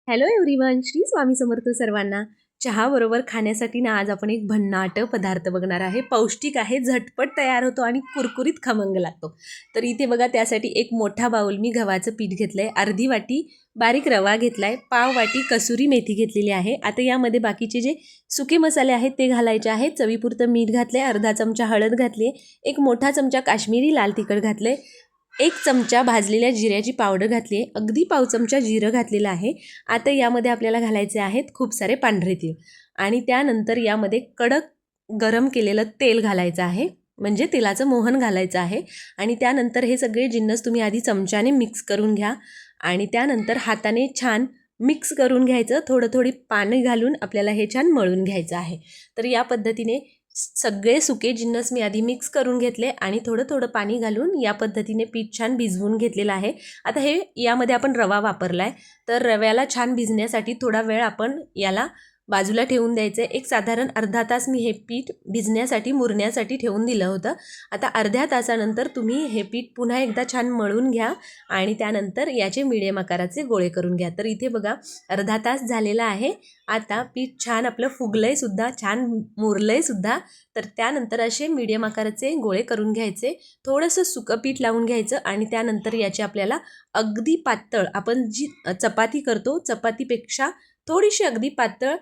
Hello everyone, Shri Swami Samarth सर्वांना। चहा बरोबर खाण्यासाठी ना आज आपण एक भन्नाट पदार्थ बघणार आहे। पौष्टिक आहे, झटपट तयार होतो आणि कुरकुरीत खमंग लागतो। तर इथे बघा, त्यासाठी एक मोठा बाउल मी गव्हाचं पीठ घेतलंय, अर्धी वाटी बारीक रवा घेतलाय, पाव वाटी कसुरी मेथी घेतलेली आहे। आता यामध्ये बाकीचे जे सुके मसाले आहेत ते घालायचे आहेत। चवीपुरतं मीठ घातले, अर्धा चमचा हळद घातली, एक मोठा चमचा काश्मीरी लाल तिखट घातले, 1 चमचा भाजलेल्या जिऱ्याची पावडर घातली आहे, अगदी पाव चमचा जिरं घातलेलं आहे। आता यामध्ये आपल्याला घालायचे आहेत खूप सारे पांढरे तीळ आणि त्यानंतर यामध्ये कडक गरम केलेलं तेल घालायचं आहे, म्हणजे तेलाचं मोहन घालायचं आहे। आणि त्यानंतर हे सगळे जिन्नस तुम्ही आधी चमच्याने मिक्स करून घ्या आणि त्यानंतर हाताने छान मिक्स करून घ्यायचं। थोडी पाणी घालून आपल्याला हे छान मळून घ्यायचं आहे। तर या पद्धतीने सगळे सुके जिन्नस मी आधी मिक्स करून घेतले आणि थोडं पाणी घालून या पद्धतीने पीठ छान भिजवून घेतलेलं आहे। आता हे यामध्ये आपण रवा वापरलाय, तर रव्याला छान भिजण्यासाठी थोडा वेळ आपण याला बाजूला ठेवून द्यायचं आहे। एक साधारण अर्धा तास मी हे पीठ भिजण्यासाठी मुरण्यासाठी ठेवून दिलं होतं। आता अर्ध्या तासानंतर तुम्ही हे पीठ पुन्हा एकदा छान मळून घ्या आणि त्यानंतर याचे मीडियम आकाराचे गोळे करून घ्या। तर इथे बघा, अर्धा तास झालेला आहे। आता पीठ छान आपलं फुगलंय सुद्धा, छान मुरलंय सुद्धा। तर त्यानंतर असे मीडियम आकाराचे गोळे करून घ्यायचे, थोडंसं सुकं पीठ लावून घ्यायचं आणि त्यानंतर याचे आपल्याला अगदी पातळ, आपण जी चपाती करतो चपातीपेक्षा थोडीशी अगदी पातळ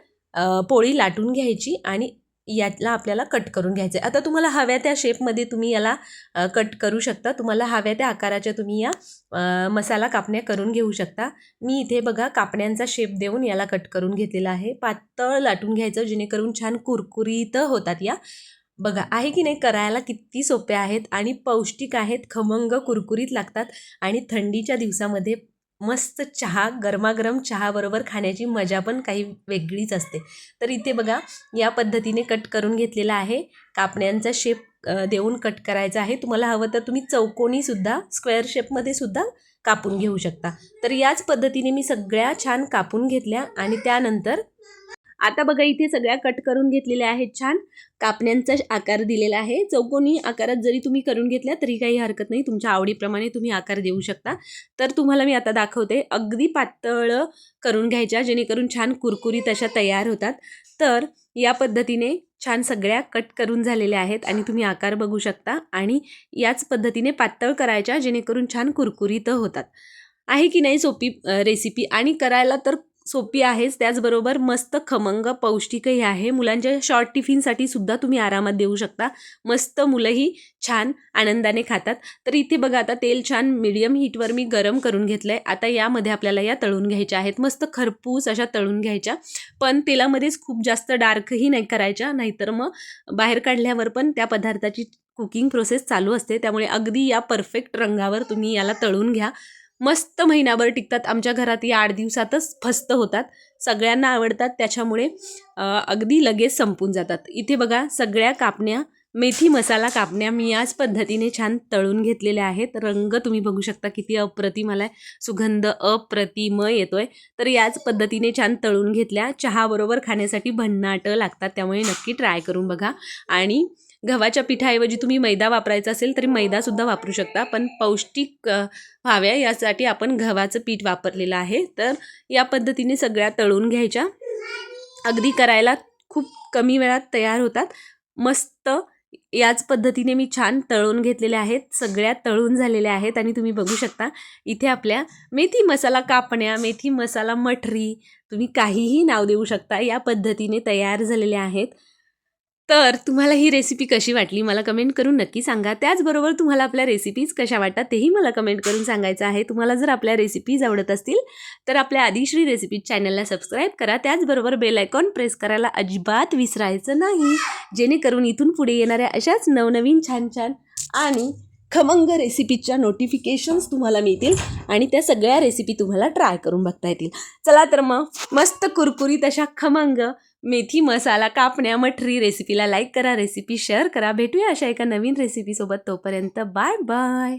पोळी लाटून घ्यायची आणि याला आपल्याला कट करून घ्यायचे। आता तुम्हाला हव्या त्या शेपमध्ये तुम्ही याला कट करू शकता, तुम्हाला हव्या त्या आकाराच्या तुम्ही या मसाला कापण्या करून घेऊ शकता। मी इथे बघा कापण्यांचा शेप देऊन याला कट करून घेतलेला आहे। पातळ लाटून घ्यायचं जेणेकरून छान कुरकुरीत होतात। या बघा आहे की नाही, करायला किती सोपे आहेत आणि पौष्टिक आहेत, खमंग कुरकुरीत लागतात आणि थंडीच्या दिवसामध्ये मस्त चहा, गरमागरम चहा बरोबर खाण्याची मजा पण काही वेगळीच असते। तर इथे बघा या पद्धतीने कट करून घेतलेला आहे। कापण्यांचा शेप देऊन कट करायचा आहे। तुम्हाला हवं तर तुम्ही चौकोनी सुद्धा, स्क्वेअर शेपमध्ये सुद्धा कापून घेऊ शकता। तर याच पद्धतीने मी सगळ्या छान कापून घेतल्या आणि त्यानंतर आता बघा इथे सगळ्या कट करून घेतलेल्या आहेत। छान कापण्यांचा आकार दिलेला आहे। चौकोनी आकारात जरी तुम्ही करून घेतल्या तरी काही हरकत नाही, तुमच्या आवडीप्रमाणे तुम्ही आकार देऊ शकता। तर तुम्हाला मी आता दाखवते, अगदी पातळ करून घ्यायच्या जेणेकरून छान कुरकुरीत अशा तयार होतात। तर या पद्धतीने छान सगळ्या कट करून झालेल्या आहेत आणि तुम्ही आकार बघू शकता आणि याच पद्धतीने पातळ करायच्या जेणेकरून छान कुरकुरीत होतात। आहे की नाही सोपी रेसिपी, आणि करायला तर सोपी आहेच, त्याचबरोबर मस्त खमंग पौष्टिकही आहे। मुलांच्या शॉर्ट टिफिनसाठी सुद्धा तुम्ही आरामात देऊ शकता, मस्त मुलंही छान आनंदाने खातात। तर इथे बघा आता तेल छान मीडियम हीटवर मी गरम करून घेतलंय। आता यामध्ये आपल्याला या तळून घ्यायच्या आहेत, मस्त खरपूस अशा तळून घ्यायच्या, पण तेलामध्येच खूप जास्त डार्कही नाही करायच्या, नाहीतर मग बाहेर काढल्यावर पण त्या पदार्थाची कुकिंग प्रोसेस चालू असते। त्यामुळे अगदी या परफेक्ट रंगावर तुम्ही याला तळून घ्या, मस्त महिनाभर टिकतात। आमच्या घरात या 8 दिवसातच फस्त होतात, सगळ्यांना आवडतात, त्याच्यामुळे अगदी लगेच संपून जातात। इथे बघा सगळ्या कापण्या, मेथी मसाला कापण्या मी याच पद्धतीने छान तळून घेतलेल्या आहेत। रंग तुम्ही बघू शकता किती अप्रतिम आलाय, सुगंध अप्रतिम येतोय। तर याच पद्धतीने छान तळून घेतल्या, चहाबरोबर खाण्यासाठी भन्नाट लागतात, त्यामुळे नक्की ट्राय करून बघा। आणि गव्हाच्या पिठाऐवजी तुम्ही मैदा वापरायचा असेल तरी मैदासुद्धा वापरू शकता, पण पौष्टिक व्हाव्या यासाठी आपण गव्हाचं पीठ वापरलेलं आहे। तर या पद्धतीने सगळ्या तळून घ्यायच्या, अगदी करायला खूप कमी वेळात तयार होतात मस्त। याच पद्धतीने मी छान तळून घेतलेल्या आहेत, सगळ्या तळून झालेल्या आहेत आणि तुम्ही बघू शकता इथे आपल्या मेथी मसाला कापण्या, मेथी मसाला मठरी, तुम्ही काहीही नाव देऊ शकता, या पद्धतीने तयार झालेल्या आहेत। तर तुम्हाला ही रेसिपी कशी वाटली मला कमेंट करून नक्की सांगा। त्याचबरोबर तुम्हाला आपल्या रेसिपीज कशा वाटतात तेही मला कमेंट करून सांगायचं आहे। तुम्हाला जर आपल्या रेसिपीज आवडत असतील तर आपल्या आदिश्री रेसिपीज चॅनलला सबस्क्राईब करा, त्याचबरोबर बेल आयकॉन प्रेस करायला अजिबात विसरायचं नाही, जेणेकरून इथून पुढे येणाऱ्या अशाच नवनवीन छान छान आणि खमंग रेसिपीच्या नोटिफिकेशन्स तुम्हाला मिळतील आणि त्या सगळ्या रेसिपी तुम्हाला ट्राय करून बघता येतील। चला तर मग मस्त कुरकुरीत अशा खमंग मेथी मसाला कापण्या मठरी रेसिपीला लाईक करा, रेसिपी शेअर करा। भेटूया अशा एका नवीन रेसिपीसोबत, तोपर्यंत बाय बाय।